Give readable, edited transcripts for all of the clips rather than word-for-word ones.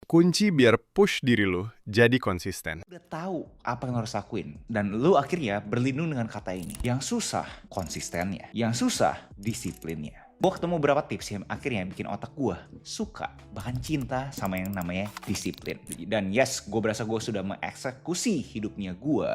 Kunci biar push diri lu jadi konsisten. Udah tahu apa yang harus lakuin dan lu akhirnya berlindung dengan kata ini. Yang susah konsistennya, yang susah disiplinnya. Gue ketemu beberapa tips yang akhirnya bikin otak gue suka, bahkan cinta sama yang namanya disiplin. Dan yes, gue berasa gue sudah mengeksekusi hidupnya gue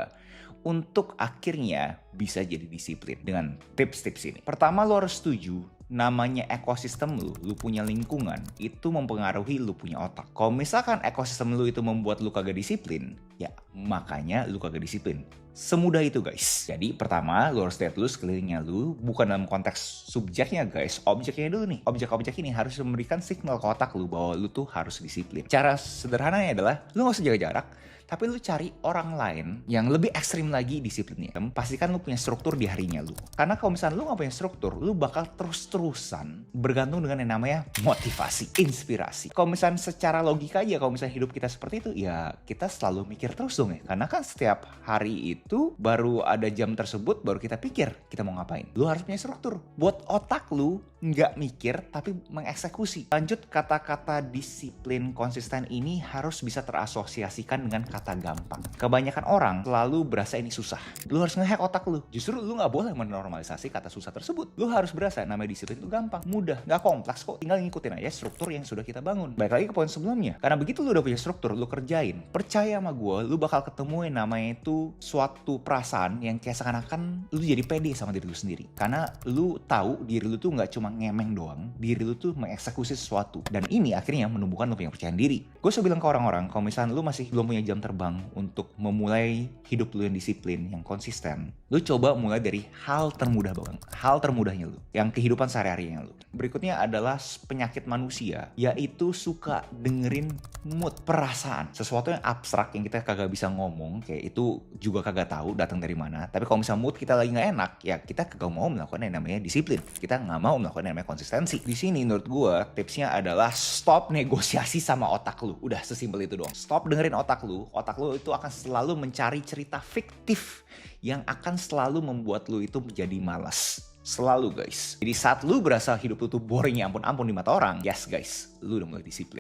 untuk akhirnya bisa jadi disiplin dengan tips-tips ini. Pertama, lo harus setuju namanya ekosistem lu punya lingkungan, itu mempengaruhi lu punya otak. Kalau misalkan ekosistem lu itu membuat lu kagak disiplin, ya makanya lu kagak disiplin. Semudah itu guys. Jadi pertama, lu harus lihat dulu sekelilingnya lu, bukan dalam konteks subjeknya guys, objeknya dulu nih. Objek-objek ini harus memberikan signal ke otak lu bahwa lu tuh harus disiplin. Cara sederhananya adalah, lu gak usah jaga jarak, tapi lu cari orang lain yang lebih ekstrim lagi disiplinnya. Pastikan lu punya struktur di harinya lu. Karena kalau misalnya lu gak punya struktur, lu bakal terus-terusan bergantung dengan yang namanya motivasi, inspirasi. Kalau misalnya secara logika aja, kalau misalnya hidup kita seperti itu, ya kita selalu mikir terus dong ya. Karena kan setiap hari itu baru ada jam tersebut, baru kita pikir kita mau ngapain. Lu harus punya struktur. Buat otak lu nggak mikir, tapi mengeksekusi. Lanjut, kata-kata disiplin konsisten ini harus bisa terasosiasikan dengan kata gampang. Kebanyakan orang selalu berasa ini susah. Lu harus ngehack otak lu. Justru lu gak boleh menormalisasi kata susah tersebut. Lu harus berasa namanya disiplin itu gampang, mudah, gak kompleks kok. Tinggal ngikutin aja struktur yang sudah kita bangun. Balik lagi ke poin sebelumnya. Karena begitu lu udah punya struktur, lu kerjain. Percaya sama gue, lu bakal ketemu yang namanya itu suatu perasaan yang kayak seakan-akan lu jadi pede sama diri lu sendiri. Karena lu tahu diri lu tuh gak cuma ngemeng doang, diri lu tuh mengeksekusi sesuatu. Dan ini akhirnya menumbuhkan lu punya percaya diri. Gue selalu bilang ke orang-orang, kalau misalnya lu masih belum punya jam terbang untuk memulai hidup lu yang disiplin, yang konsisten, lu coba mulai dari hal termudah banget, hal termudahnya lu, yang kehidupan sehari-harinya lu. Berikutnya adalah penyakit manusia, yaitu suka dengerin mood, perasaan, sesuatu yang abstrak yang kita kagak bisa ngomong, kayak itu juga kagak tahu datang dari mana. Tapi kalau misalnya mood kita lagi nggak enak, ya kita kagak mau melakukan yang namanya disiplin, kita nggak mau melakukan yang namanya konsistensi. Di sini menurut gue tipsnya adalah stop negosiasi sama otak lu. Udah sesimpel itu doang. Stop dengerin otak lu itu akan selalu mencari cerita fiktif yang akan selalu membuat lu itu menjadi malas. Selalu guys. Jadi saat lu berasa hidup lu tuh boring ya ampun-ampun di mata orang, yes guys, lu udah mulai disiplin.